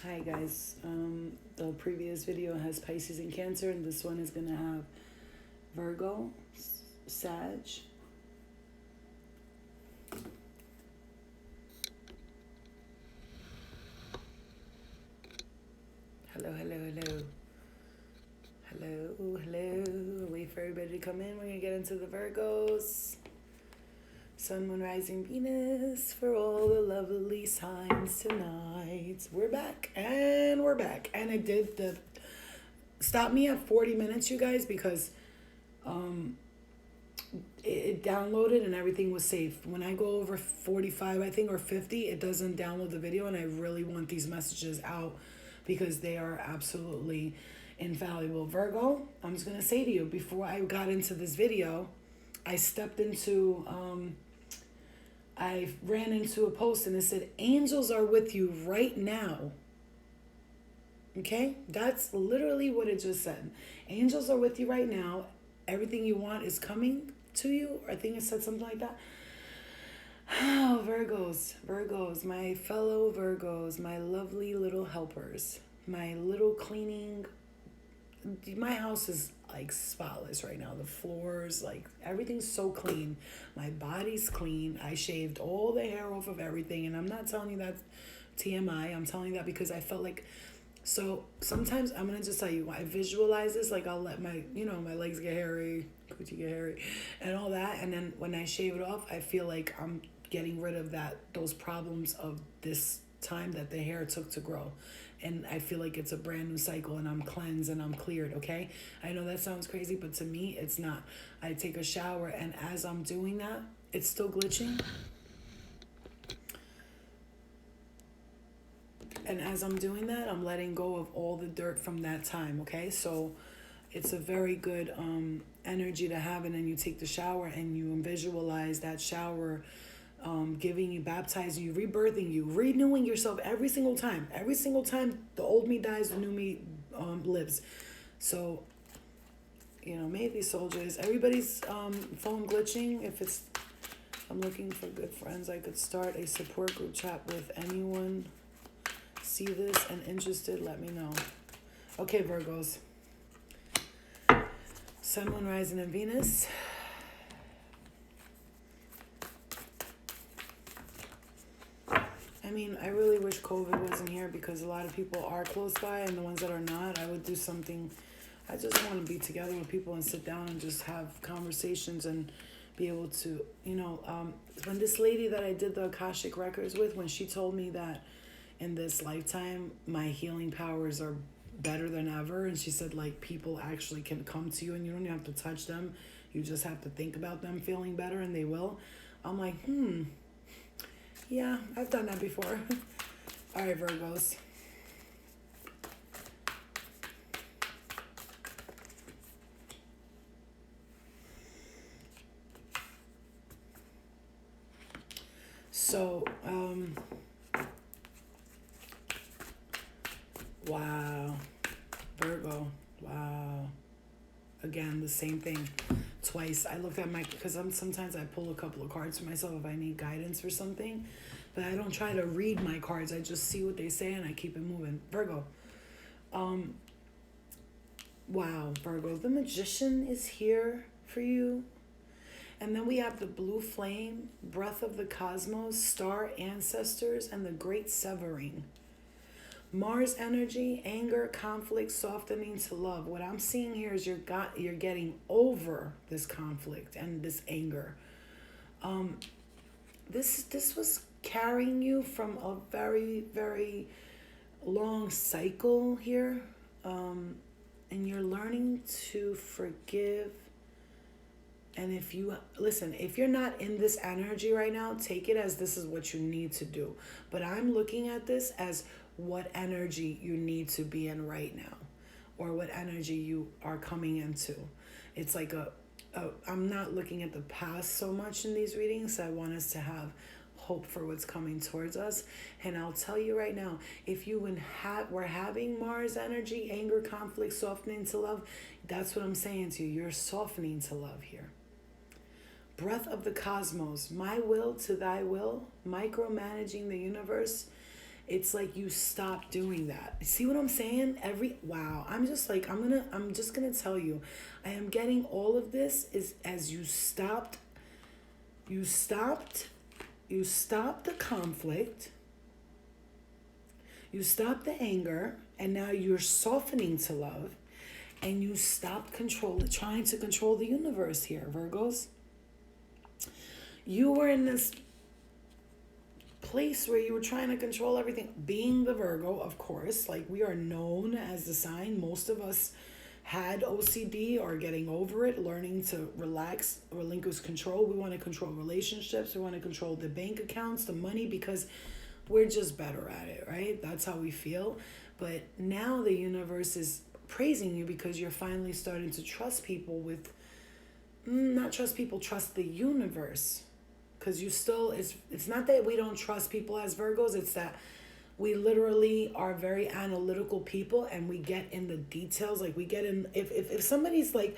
Hi guys. The previous video has Pisces and Cancer, and this one is gonna have Virgo, Sag. Hello, hello, hello. Hello, hello. Wait for everybody to come in. We're gonna get into the Virgos. Sun, Moon, Rising, Venus for all the lovely signs tonight. We're back, and we're back. And I did the stop me at 40 minutes, you guys, because it downloaded and everything was safe. When I go over 45, I think, or 50, it doesn't download the video, and I really want these messages out because they are absolutely invaluable. Virgo, I'm just going to say to you, before I got into this video, I stepped into, I ran into a post and it said, angels are with you right now. Okay? That's literally what it just said. Angels are with you right now. Everything you want is coming to you. I think it said something like that. Oh, Virgos, my fellow Virgos, my lovely little helpers, my little cleaning. My house is like spotless right now. The floors, like everything's so clean. My body's clean. I shaved all the hair off of everything, and I'm not telling you that TMI. I'm telling you that because I felt like. So sometimes I'm gonna just tell you, I visualize this, like I'll let my, my legs get hairy, coochie get hairy, and all that, and then when I shave it off, I feel like I'm getting rid of those problems of this time that the hair took to grow, and I feel like it's a brand new cycle, and I'm cleansed and I'm cleared. Okay, I know that sounds crazy, but to me, it's not. I take a shower, and as I'm doing that, it's still glitching. And as I'm doing that, I'm letting go of all the dirt from that time, okay? So it's a very good energy to have. And then you take the shower and you visualize that shower giving you, baptizing you, rebirthing you, renewing yourself every single time. Every single time the old me dies, the new me lives. So, maybe soldiers, everybody's phone glitching. I'm looking for good friends. I could start a support group chat with anyone. See this and interested, let me know. Okay, Virgos. Sun, Moon, Rising, and Venus. I mean, I really wish COVID wasn't here because a lot of people are close by, and the ones that are not, I would do something. I just want to be together with people and sit down and just have conversations and be able to, when this lady that I did the Akashic Records with, when she told me that in this lifetime, my healing powers are better than ever. And she said, like, people actually can come to you and you don't even have to touch them. You just have to think about them feeling better and they will. I'm like, yeah, I've done that before. All right, Virgos. So, wow. Virgo, wow. Again, the same thing twice. I looked at because sometimes I pull a couple of cards for myself if I need guidance for something, but I don't try to read my cards. I just see what they say and I keep it moving. Virgo. Wow, Virgo, the Magician is here for you. And then we have the Blue Flame, Breath of the Cosmos, Star Ancestors, and the Great Severing. Mars energy, anger, conflict, softening to love. What I'm seeing here is you're getting over this conflict and this anger. This was carrying you from a very, very long cycle here. And you're learning to forgive. And if you're not in this energy right now, take it as this is what you need to do. But I'm looking at this as what energy you need to be in right now, or what energy you are coming into. It's like I'm not looking at the past so much in these readings. I want us to have hope for what's coming towards us. And I'll tell you right now, if you were having Mars energy, anger, conflict, softening to love, that's what I'm saying to you. You're softening to love here. Breath of the Cosmos, my will to thy will, micromanaging the universe, It's like you stop doing that. See what I'm saying? Wow. I'm just gonna tell you, I am getting all of this is as you stopped, you stopped the conflict, you stopped the anger, and now you're softening to love, and you stopped trying to control the universe here, Virgos. You were in this place where you were trying to control everything. Being the Virgo, of course, like we are known as the sign. Most of us had OCD or getting over it, learning to relax, relinquish control. We want to control relationships. We want to control the bank accounts, the money, because we're just better at it, right? That's how we feel. But now the universe is praising you because you're finally starting to trust people with, not trust people, trust the universe. Because it's not that we don't trust people as Virgos, it's that we literally are very analytical people, and we get in the details. Like we get in, if somebody's like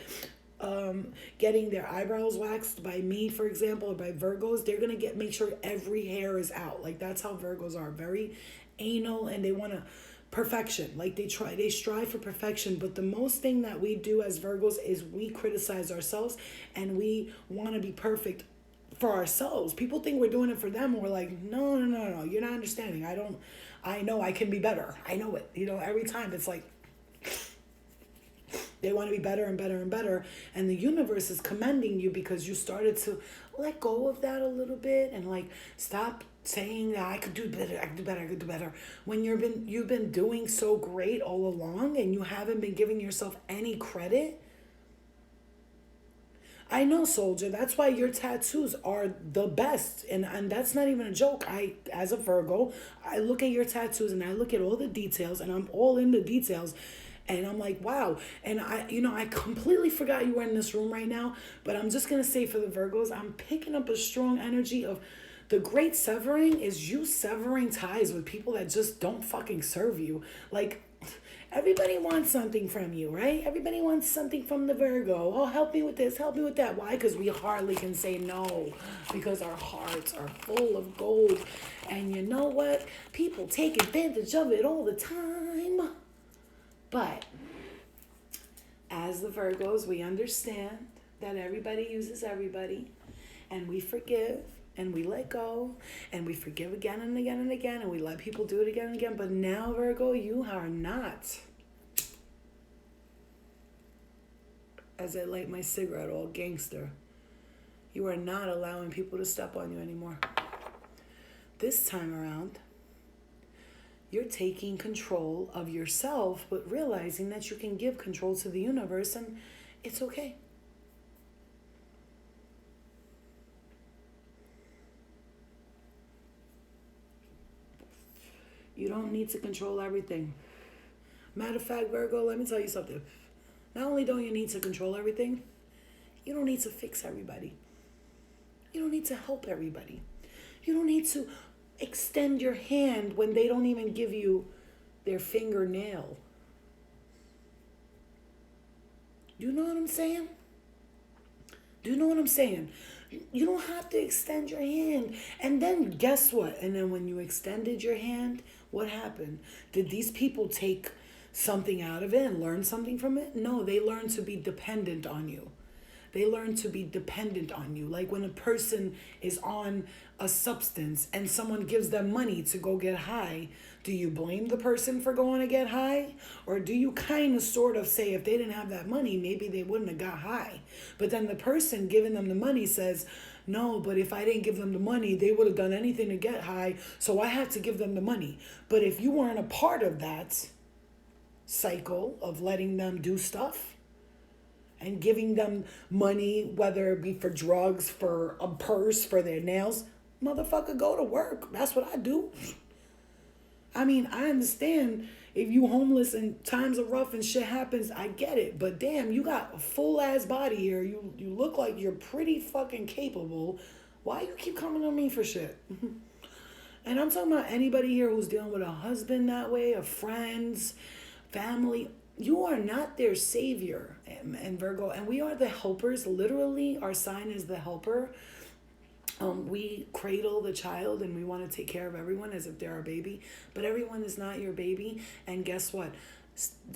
getting their eyebrows waxed by me, for example, or by Virgos, they're gonna make sure every hair is out. Like that's how Virgos are, very anal, and they want to perfection. Like they strive for perfection. But the most thing that we do as Virgos is we criticize ourselves, and we want to be perfect for ourselves. People think we're doing it for them, and we're like, no, you're not understanding. I know I can be better. I know it. Every time it's like they want to be better and better and better, and the universe is commending you because you started to let go of that a little bit, and like stop saying that I could do better, I could do better, when you've been doing so great all along, and you haven't been giving yourself any credit. I know, soldier. That's why your tattoos are the best. And that's not even a joke. As a Virgo, I look at your tattoos and I look at all the details, and I'm all in the details. And I'm like, wow. And I completely forgot you were in this room right now, but I'm just going to say for the Virgos, I'm picking up a strong energy of the great severing is you severing ties with people that just don't fucking serve you. Like, everybody wants something from you, right? Everybody wants something from the Virgo. Oh, help me with this, help me with that. Why? Because we hardly can say no, because our hearts are full of gold. And you know what? People take advantage of it all the time. But as the Virgos, we understand that everybody uses everybody, and we forgive, and we let go, and we forgive again and again and again, and we let people do it again and again. But now, Virgo, you are not, as I light my cigarette all gangster, you are not allowing people to step on you anymore. This time around, you're taking control of yourself, but realizing that you can give control to the universe, and it's okay. You don't need to control everything. Matter of fact, Virgo, let me tell you something. Not only don't you need to control everything, you don't need to fix everybody. You don't need to help everybody. You don't need to extend your hand when they don't even give you their fingernail. You know what I'm saying? Do you know what I'm saying? You don't have to extend your hand. And then guess what? And then when you extended your hand, what happened? Did these people take something out of it and learn something from it? No, they learned to be dependent on you. They learn to be dependent on you. Like when a person is on a substance and someone gives them money to go get high, do you blame the person for going to get high? Or do you kind of sort of say if they didn't have that money, maybe they wouldn't have got high? But then the person giving them the money says, no, but if I didn't give them the money, they would have done anything to get high, so I had to give them the money. But if you weren't a part of that cycle of letting them do stuff, and giving them money, whether it be for drugs, for a purse, for their nails, motherfucker, go to work. That's what I do. I mean, I understand if you homeless and times are rough and shit happens, I get it. But damn, you got a full ass body here. You look like you're pretty fucking capable. Why you keep coming on me for shit? And I'm talking about anybody here who's dealing with a husband that way, a friends, family. You are not their savior, and Virgo, and we are the helpers. Literally, our sign is the helper. We cradle the child and we want to take care of everyone as if they're our baby, but everyone is not your baby. And guess what?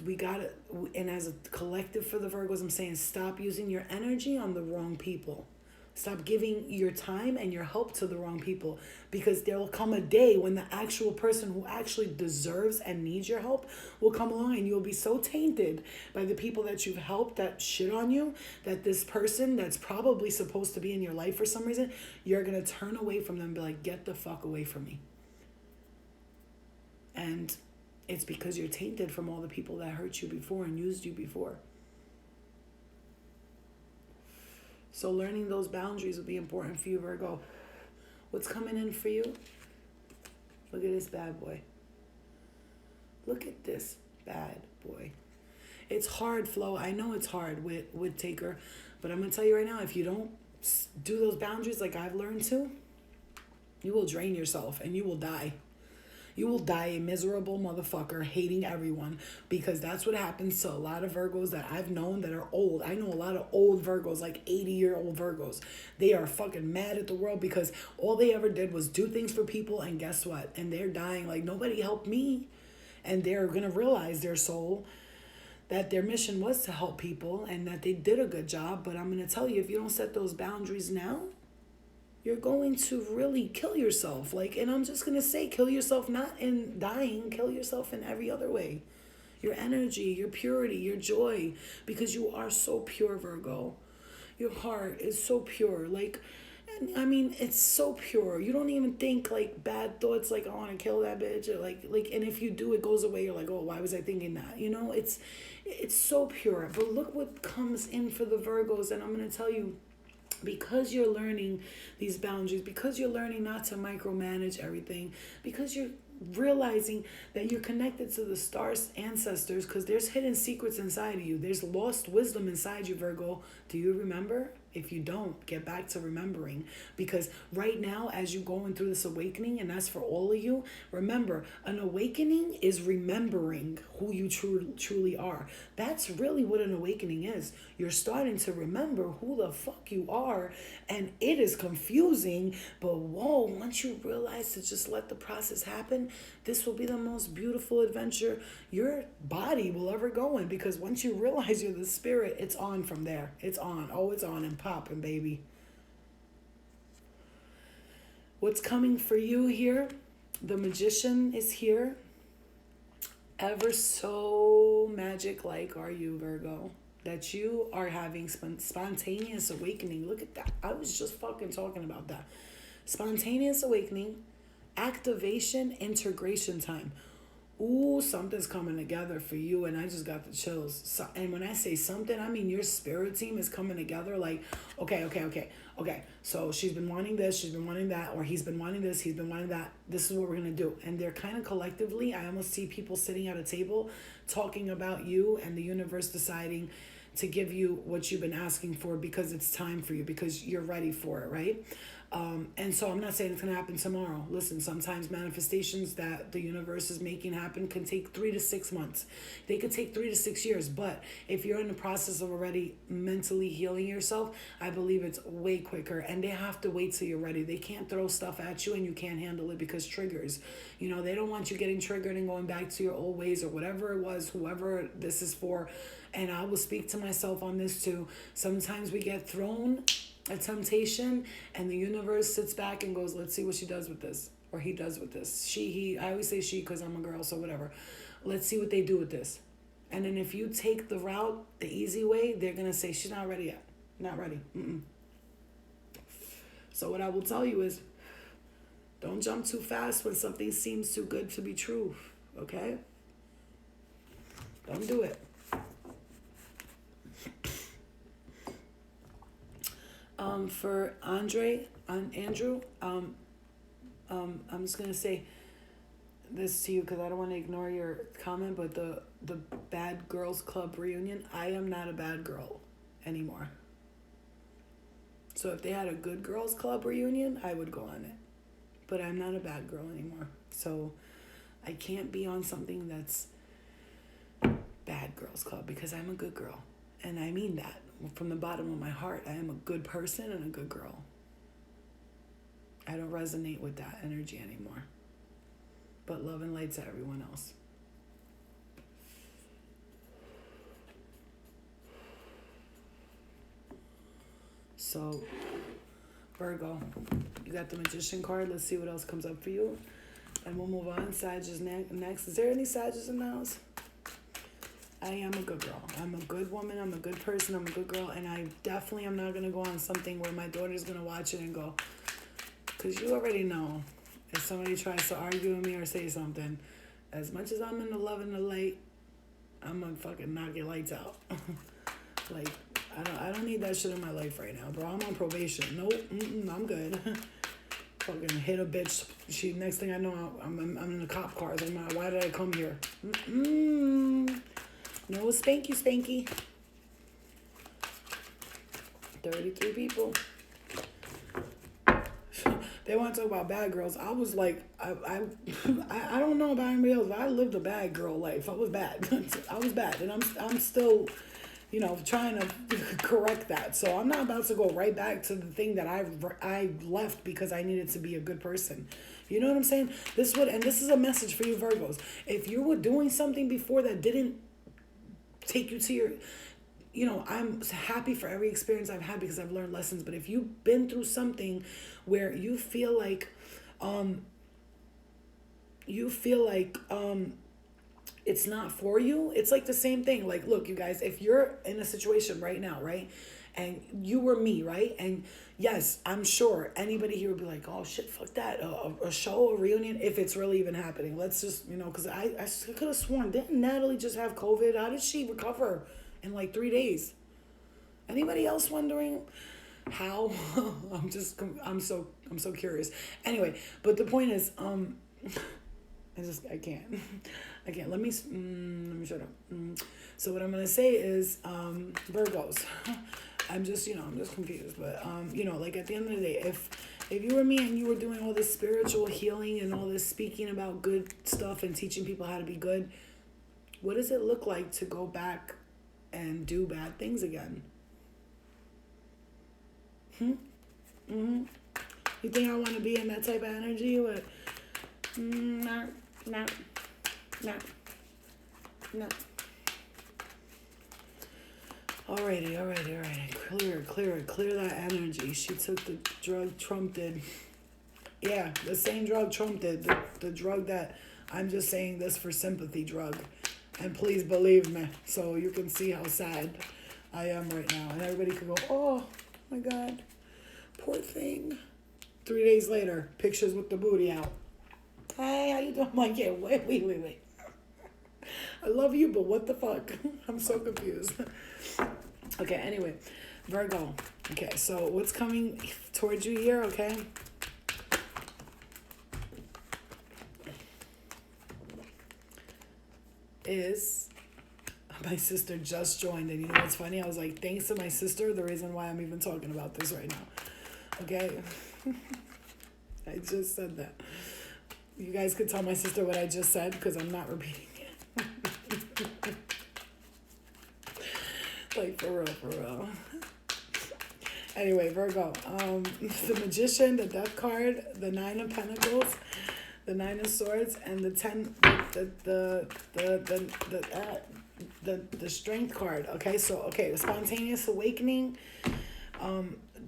We gotta, and as a collective for the Virgos, I'm saying stop using your energy on the wrong people. Stop giving your time and your help to the wrong people, because there will come a day when the actual person who actually deserves and needs your help will come along, and you'll be so tainted by the people that you've helped that shit on you, that this person that's probably supposed to be in your life for some reason, you're going to turn away from them and be like, get the fuck away from me. And it's because you're tainted from all the people that hurt you before and used you before. So learning those boundaries will be important for you, Virgo. What's coming in for you? Look at this bad boy. Look at this bad boy. It's hard, Flo. I know it's hard with Taker. But I'm going to tell you right now, if you don't do those boundaries like I've learned to, you will drain yourself and you will die. You will die a miserable motherfucker hating everyone, because that's what happens to a lot of Virgos that I've known that are old. I know a lot of old Virgos, like 80-year-old Virgos. They are fucking mad at the world because all they ever did was do things for people, and guess what? And they're dying like, nobody helped me. And they're going to realize, their soul, that their mission was to help people and that they did a good job. But I'm going to tell you, if you don't set those boundaries now, you're going to really kill yourself. Like, and I'm just going to say, kill yourself not in dying, kill yourself in every other way. Your energy, your purity, your joy, because you are so pure, Virgo. Your heart is so pure. Like, and I mean, it's so pure. You don't even think like bad thoughts, like, I want to kill that bitch, or like, and if you do, it goes away. You're like, oh, why was I thinking that? You know, it's so pure. But look what comes in for the Virgos, and I'm going to tell you, because you're learning these boundaries, because you're learning not to micromanage everything, because you're realizing that you're connected to the stars ancestors, because there's hidden secrets inside of you. There's lost wisdom inside you, Virgo. Do you remember? If you don't, get back to remembering, because right now, as you're going through this awakening, and that's for all of you, remember, an awakening is remembering who you truly are. That's really what an awakening is. You're starting to remember who the fuck you are, and it is confusing, but whoa, once you realize to just let the process happen, this will be the most beautiful adventure your body will ever go in, because once you realize you're the spirit, it's on from there. It's on. Oh, it's on and popping, baby. What's coming for you here? The Magician is here. Ever so magic-like are you, Virgo, that you are having spontaneous awakening. Look at that. I was just fucking talking about that. Spontaneous awakening, activation, integration time. Ooh, something's coming together for you, and I just got the chills. So, and when I say something, I mean your spirit team is coming together. Like, okay. So she's been wanting this, she's been wanting that, or he's been wanting this, he's been wanting that. This is what we're gonna do. And they're kind of collectively, I almost see people sitting at a table talking about you, and the universe deciding to give you what you've been asking for, because it's time for you, because you're ready for it, right? And so I'm not saying it's going to happen tomorrow. Listen, sometimes manifestations that the universe is making happen can take 3 to 6 months. They could take 3 to 6 years. But if you're in the process of already mentally healing yourself, I believe it's way quicker. And they have to wait till you're ready. They can't throw stuff at you and you can't handle it, because triggers. You know, they don't want you getting triggered and going back to your old ways or whatever it was, whoever this is for. And I will speak to myself on this too. Sometimes we get thrown a temptation, and the universe sits back and goes, let's see what she does with this, or he does with this. He, I always say she because I'm a girl, so whatever. Let's see what they do with this. And then if you take the route, the easy way, they're going to say, she's not ready yet. Not ready. So what I will tell you is, don't jump too fast when something seems too good to be true, okay? Don't do it. For Andrew, I'm just gonna say this to you because I don't want to ignore your comment, but the Bad Girls Club reunion, I am not a bad girl anymore. So if they had a Good Girls Club reunion, I would go on it, but I'm not a bad girl anymore. So I can't be on something that's Bad Girls Club, because I'm a good girl, and I mean that from the bottom of my heart. I am a good person and a good girl. I don't resonate with that energy anymore. But love and light to everyone else. So, Virgo, you got the Magician card. Let's see what else comes up for you. And we'll move on. Sagittarius next. Is there any Sagittarius in the house? I am a good girl. I'm a good woman. I'm a good person. I'm a good girl. And I definitely am not going to go on something where my daughter's going to watch it and go, because you already know if somebody tries to argue with me or say something, as much as I'm in the love and the light, I'm going to fucking knock your lights out. Like, I don't need that shit in my life right now, bro. I'm on probation. Nope, I'm good. Fucking hit a bitch. Next thing I know, I'm in the cop cars. I'm like, why did I come here? No spanky. 33 people. They want to talk about bad girls. I was like, I don't know about anybody else, but I lived a bad girl life. I was bad. I was bad, and I'm still, trying to correct that. So I'm not about to go right back to the thing that I left because I needed to be a good person. You know what I'm saying? This is a message for you Virgos. If you were doing something before that didn't take you to your, I'm happy for every experience I've had because I've learned lessons. But if you've been through something where you feel like it's not for you, it's like the same thing. Like, look, you guys, if you're in a situation right now, right, and you were me, right, and yes, I'm sure anybody here would be like, oh shit, fuck that, a show, a reunion, if it's really even happening. Let's just, because I could have sworn, didn't Natalie just have COVID? How did she recover in like 3 days? Anybody else wondering how? I'm so curious. Anyway, but the point is, I can't. Let me shut up. So what I'm gonna say is, Virgos. I'm just confused, but like at the end of the day, if you were me and you were doing all this spiritual healing and all this speaking about good stuff and teaching people how to be good, what does it look like to go back and do bad things again? You think I want to be in that type of energy? What? No. Alrighty. Clear that energy. She took the drug Trump did. Yeah, the same drug Trump did. The drug that, I'm just saying this for sympathy drug. And please believe me, so you can see how sad I am right now. And everybody could go, oh my God, poor thing. 3 days later, pictures with the booty out. Hey, how you doing? I'm like, yeah, wait. I love you, but what the fuck? I'm so confused. Okay, anyway, Virgo. Okay, so what's coming towards you here, okay? Is my sister just joined, and you know what's funny? I was like, thanks to my sister, the reason why I'm even talking about this right now. Okay? I just said that. You guys could tell my sister what I just said because I'm not repeating it. Like, for real. Anyway, Virgo. The Magician, the Death card, the 9 of Pentacles, the 9 of Swords, and the 10, the Strength card. Okay, so spontaneous awakening,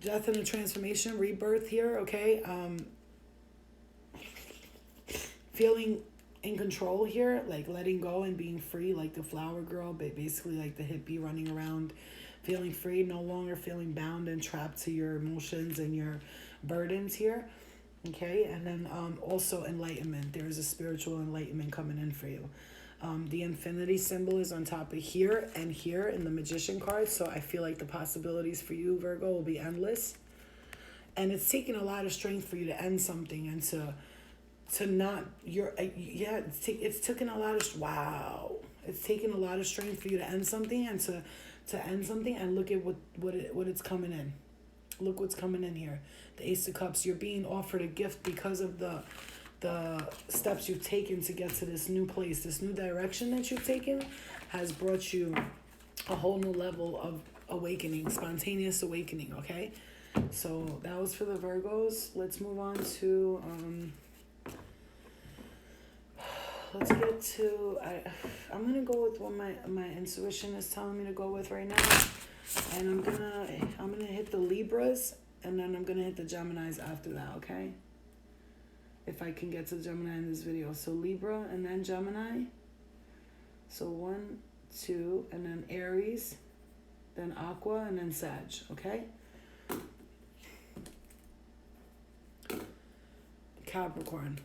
death and a transformation, rebirth here. Okay, feeling in control here, like letting go and being free, like the flower girl, but basically like the hippie running around, feeling free, no longer feeling bound and trapped to your emotions and your burdens here. Okay, and then also enlightenment. There's a spiritual enlightenment coming in for you. The infinity symbol is on top of here and here in the Magician card, so I feel like the possibilities for you, Virgo, will be endless. And it's taking a lot of strength for you to end something and to not, it's taken a lot of, wow. It's taken a lot of strength for you to end something and to end something, and look at what it's coming in. Look what's coming in here. The Ace of Cups. You're being offered a gift because of the steps you've taken to get to this new place. This new direction that you've taken has brought you a whole new level of awakening, spontaneous awakening, okay? So that was for the Virgos. Let's move on to let's get to I'm gonna go with what my intuition is telling me to go with right now. And I'm gonna hit the Libras, and then I'm gonna hit the Geminis after that, okay? If I can get to Gemini in this video. So Libra and then Gemini. So 1, 2, and then Aries, then Aqua, and then Sag, okay? Capricorn.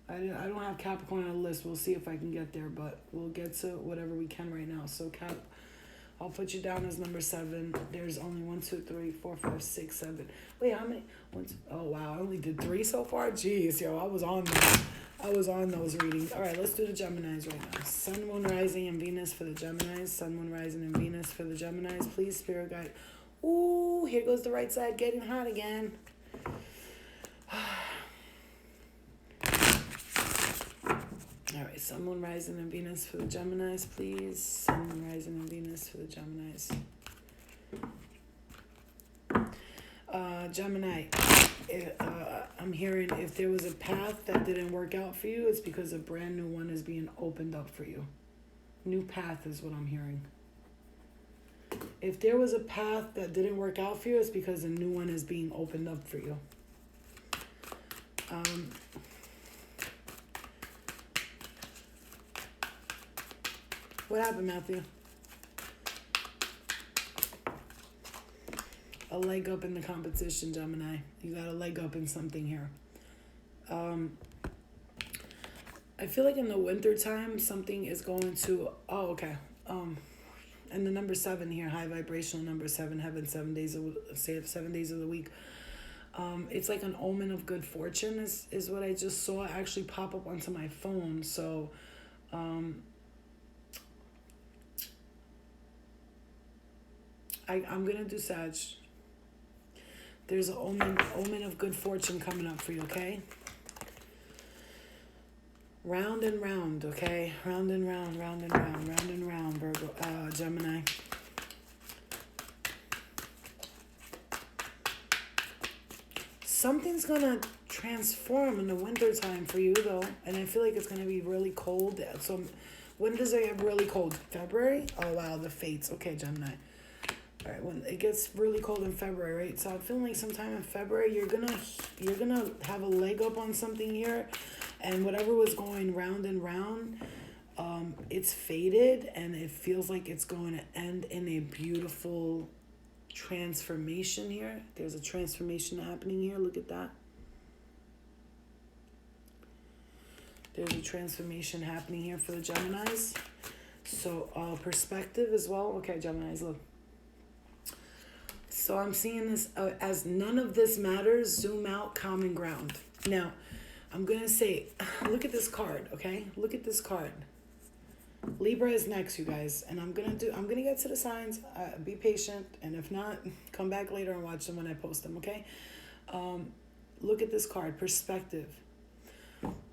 I don't have Capricorn on the list. We'll see if I can get there, but we'll get to whatever we can right now. So I'll put you down as number 7. There's only 1, 2, 3, 4, 5, 6, 7. Wait, how many? Oh wow, I only did 3 so far. Jeez, yo, I was on those readings. All right, let's do the Geminis right now. Sun, Moon, Rising, and Venus for the Geminis. Sun, Moon, Rising, and Venus for the Geminis. Please, Spirit Guide. Ooh, here goes the right side getting hot again. All right, Sun, Moon, Rising, and Venus for the Geminis, please. Sun, Moon, Rising, and Venus for the Geminis. Gemini, I'm hearing if there was a path that didn't work out for you, it's because a brand new one is being opened up for you. New path is what I'm hearing. If there was a path that didn't work out for you, it's because a new one is being opened up for you. What happened, Matthew? A leg up in the competition, Gemini. You got a leg up in something here. I feel like in the winter time, something is going to... Oh, okay. And the number 7 here, high vibrational number 7, heaven, 7 days of the week. It's like an omen of good fortune is what I just saw actually pop up onto my phone. So, I'm going to do Sag. There's an omen of good fortune coming up for you, okay? Round and round, okay? Round and round, round and round, round and round, Virgo, Gemini. Something's going to transform in the winter time for you, though. And I feel like it's going to be really cold. So when does it get really cold? February? Oh, wow, the fates. Okay, Gemini. All right, when it gets really cold in February, right? So I'm feeling like sometime in February, you're gonna have a leg up on something here, and whatever was going round and round, it's faded, and it feels like it's going to end in a beautiful transformation here. There's a transformation happening here. Look at that. There's a transformation happening here for the Geminis. So perspective as well. Okay, Geminis, look. So I'm seeing this as none of this matters, zoom out, common ground. Now, I'm going to say, look at this card, okay? Look at this card. Libra is next, you guys. And I'm going to get to the signs. Be patient. And if not, come back later and watch them when I post them, okay? Look at this card, perspective.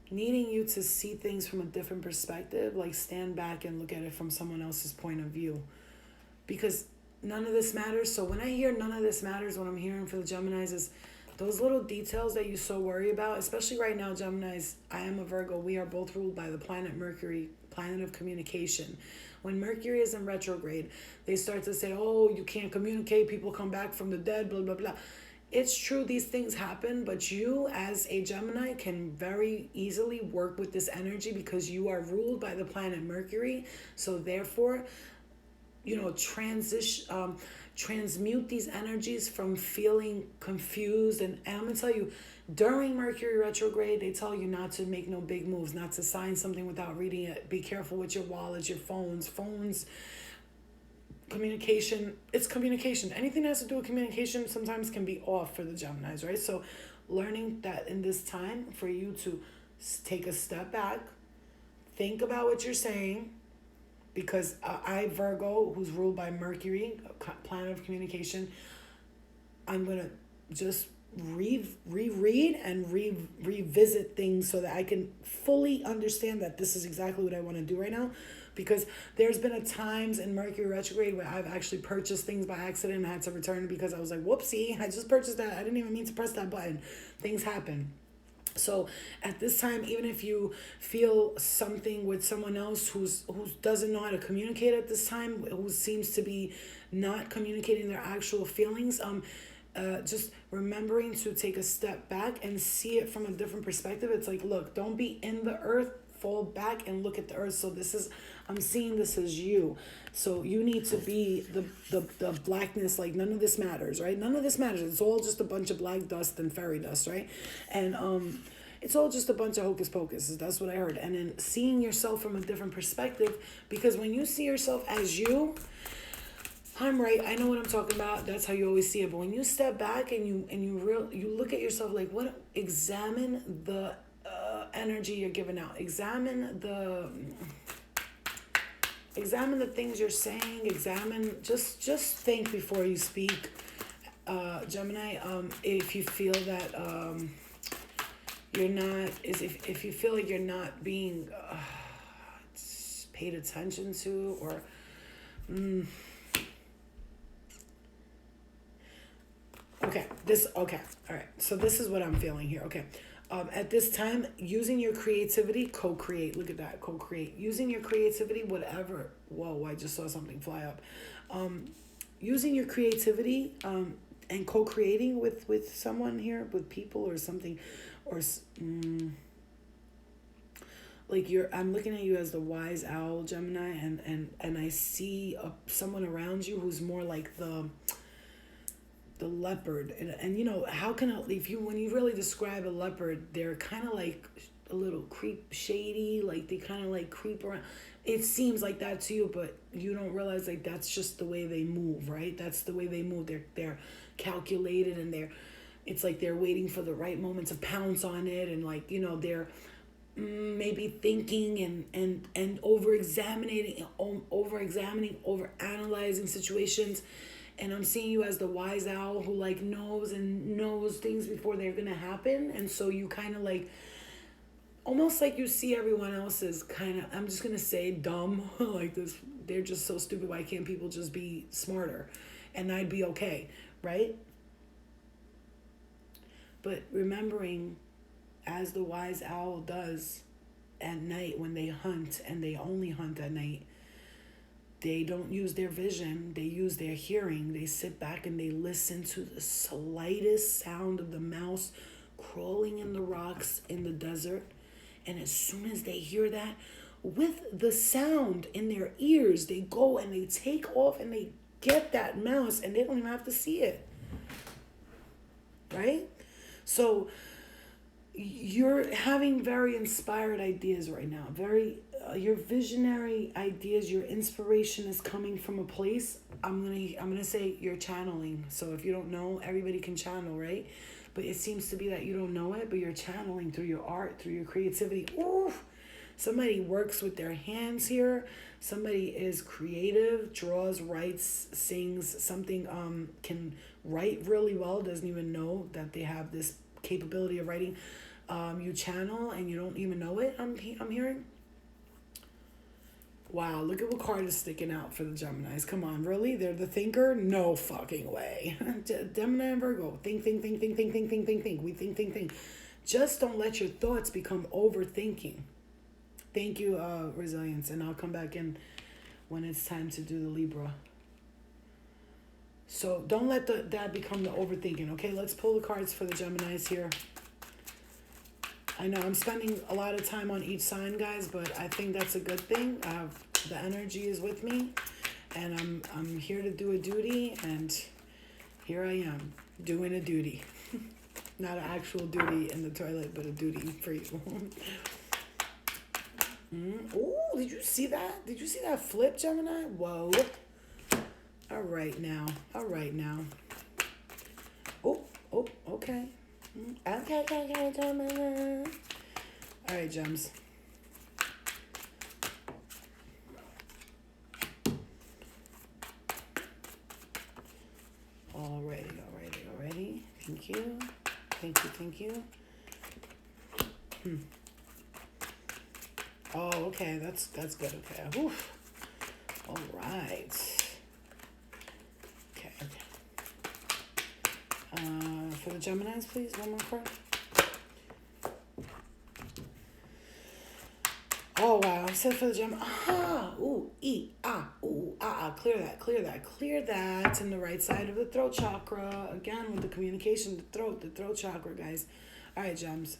Needing you to see things from a different perspective, like stand back and look at it from someone else's point of view. Because none of this matters. So when I hear none of this matters, what I'm hearing for the Geminis is those little details that you so worry about, especially right now, Geminis, I am a Virgo. We are both ruled by the planet Mercury, planet of communication. When Mercury is in retrograde, they start to say, oh, you can't communicate. People come back from the dead, blah, blah, blah. It's true, these things happen, but you as a Gemini can very easily work with this energy because you are ruled by the planet Mercury. So therefore, transmute these energies from feeling confused. And I'm going to tell you, during Mercury retrograde, they tell you not to make no big moves, not to sign something without reading it. Be careful with your wallets, your phones, communication. It's communication. Anything that has to do with communication sometimes can be off for the Geminis, right? So learning that in this time for you to take a step back, think about what you're saying, because I, Virgo, who's ruled by Mercury, planet of communication, I'm going to just reread and revisit things so that I can fully understand that this is exactly what I want to do right now. Because there's been a times in Mercury retrograde where I've actually purchased things by accident and had to return because I was like, whoopsie, I just purchased that. I didn't even mean to press that button. Things happen. So at this time, even if you feel something with someone else who doesn't know how to communicate at this time, who seems to be not communicating their actual feelings, just remembering to take a step back and see it from a different perspective. It's like, look, don't be in the earth, fall back and look at the earth. So this is, I'm seeing this as you. So you need to be the blackness, like none of this matters, right? None of this matters. It's all just a bunch of black dust and fairy dust, right? And it's all just a bunch of hocus pocus. That's what I heard. And then seeing yourself from a different perspective, because when you see yourself as you, I'm right. I know what I'm talking about. That's how you always see it. But when you step back and you look at yourself like, what? Examine the energy you're giving out. Examine the things you're saying. Examine. Just think before you speak, Gemini. If you feel that you're not, if you feel like you're not being paid attention to, or okay, all right. So this is what I'm feeling here. Okay. At this time, using your creativity, co-create. Look at that, co-create. Using your creativity, whatever. Whoa, I just saw something fly up. Using your creativity and co-creating with someone here, with people or something, or like I'm looking at you as the wise owl, Gemini, and I see someone around you who's more like the leopard, and you know, how can when you really describe a leopard, they're kind of like a little shady, like they kind of like creep around. It seems like that to you, but you don't realize like that's just the way they move, right? That's the way they move. They're calculated, and it's like they're waiting for the right moment to pounce on it, and like, you know, they're maybe thinking and over examining, over analyzing situations. And I'm seeing you as the wise owl who like knows things before they're gonna happen. And so you kind of like, almost like you see everyone else as kind of, I'm just gonna say dumb, like this, they're just so stupid. Why can't people just be smarter? And I'd be okay, right? But remembering, as the wise owl does at night when they hunt, and they only hunt at night, they don't use their vision, they use their hearing. They sit back and they listen to the slightest sound of the mouse crawling in the rocks in the desert. And as soon as they hear that, with the sound in their ears, they go and they take off and they get that mouse, and they don't even have to see it. Right? So you're having very inspired ideas right now. Your visionary ideas, your inspiration is coming from a place. I'm gonna say you're channeling. So if you don't know, everybody can channel, right? But it seems to be that you don't know it, but you're channeling through your art, through your creativity. Ooh, somebody works with their hands here. Somebody is creative, draws, writes, sings, something, can write really well, doesn't even know that they have this capability of writing. You channel and you don't even know it, I'm hearing. Wow, look at what card is sticking out for the Geminis. Come on, really? They're the thinker? No fucking way. Gemini and Virgo. Think. We think. Just don't let your thoughts become overthinking. Thank you, Resilience. And I'll come back in when it's time to do the Libra. So don't let that become the overthinking, okay? Let's pull the cards for the Geminis here. I know I'm spending a lot of time on each sign, guys, but I think that's a good thing. The energy is with me, and I'm here to do a duty, and here I am doing a duty. Not an actual duty in the toilet, but a duty for you. Oh, did you see that? Did you see that flip, Gemini? Whoa. All right now. Oh, okay. Okay, Gemini. All right, Gems. Alrighty. Thank you. Thank you, thank you. Oh, okay, that's good. Okay. Oof. All right. Okay, okay. For the Geminis, please, one more card. Oh, wow. I said for the Gemini. Aha. Ooh, ooh, Clear that, clear that, clear that. In the right side of the throat chakra. Again, with the communication, the throat chakra, guys. All right, Gems.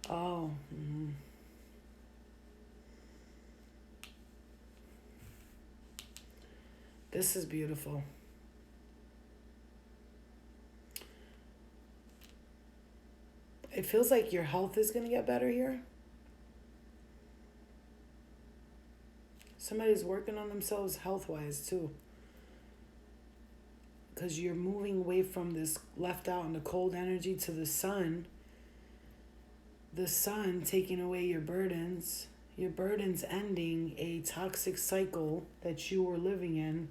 Oh. Mm-hmm. This is beautiful. It feels like your health is going to get better here. Somebody's working on themselves health-wise, too. Because you're moving away from this left out in the cold energy to the sun. The sun taking away your burdens ending a toxic cycle that you were living in,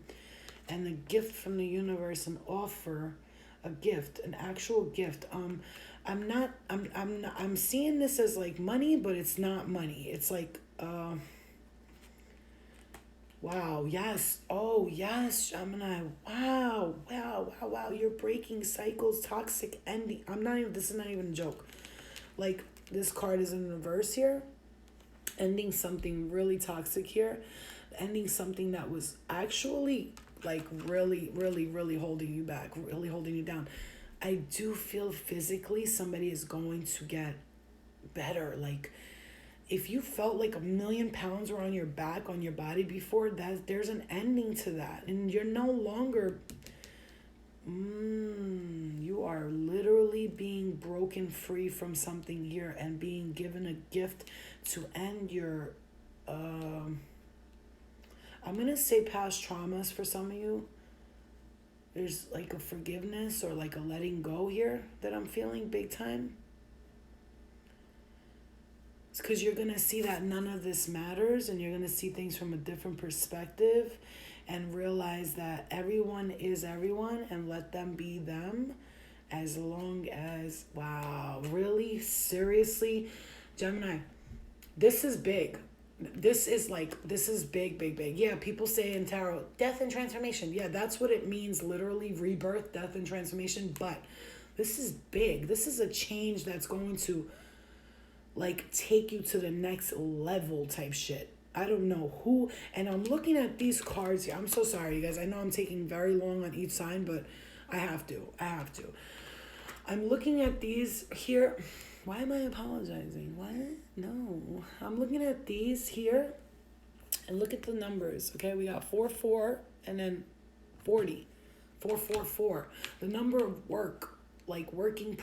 and the gift from the universe, an offer, a gift, an actual gift. I'm seeing this as like money, but it's not money. It's like wow, yes. Oh, yes, Gemini. Wow. You're breaking cycles, toxic ending. This is not even a joke. Like, this card is in reverse here. Ending something really toxic here. Ending something that was actually, like, really, really, really holding you back, really holding you down. I do feel physically somebody is going to get better. Like, if you felt like 1,000,000 pounds were on your back, on your body before, there's an ending to that. And you're no longer, you are literally being broken free from something here and being given a gift to end your, I'm going to say past traumas for some of you. There's like a forgiveness or like a letting go here that I'm feeling big time. It's because you're going to see that none of this matters, and you're going to see things from a different perspective and realize that everyone is everyone, and let them be them, as long as, wow, really, seriously, Gemini, this is big. This is big. Yeah, people say in tarot, death and transformation. Yeah, that's what it means, literally, rebirth, death, and transformation. But this is big. This is a change that's going to, like, take you to the next level type shit. I don't know who, and I'm looking at these cards here. I'm so sorry, you guys. I know I'm taking very long on each sign, but I have to. I'm looking at these here. Why am I apologizing? What? No. I'm looking at these here, and look at the numbers, okay? We got 4 and then 40. 4. The number of work, like working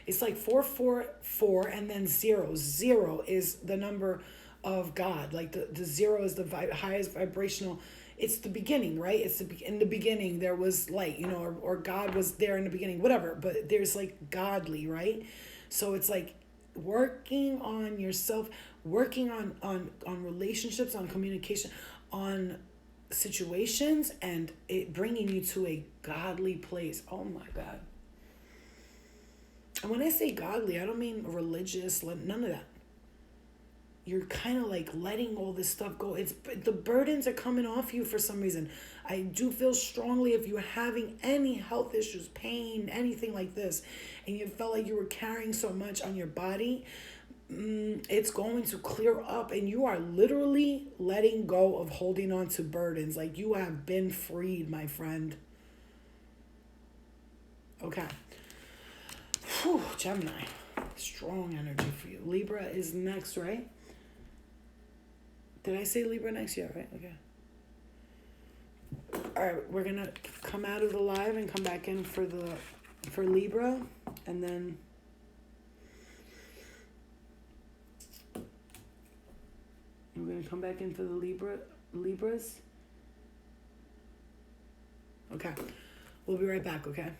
it's like 4 and then 0. 0 is the number of God. Like the 0 is the highest vibrational. It's the beginning, right? In the beginning there was light, or God was there in the beginning, whatever. But there's like godly, right? So it's like working on yourself, working on relationships, on communication, on situations, and it bringing you to a godly place. Oh my God. And when I say godly, I don't mean religious, none of that. You're kind of like letting all this stuff go. The burdens are coming off you for some reason. I do feel strongly, if you're having any health issues, pain, anything like this, and you felt like you were carrying so much on your body, it's going to clear up, and you are literally letting go of holding on to burdens. Like, you have been freed, my friend. Okay. Whew, Gemini. Strong energy for you. Libra is next, right? Did I say Libra next? Yeah, right? Okay. All right, we're going to come out of the live and come back in for Libra, and then we're going to come back in for the Libras. Okay. We'll be right back, okay?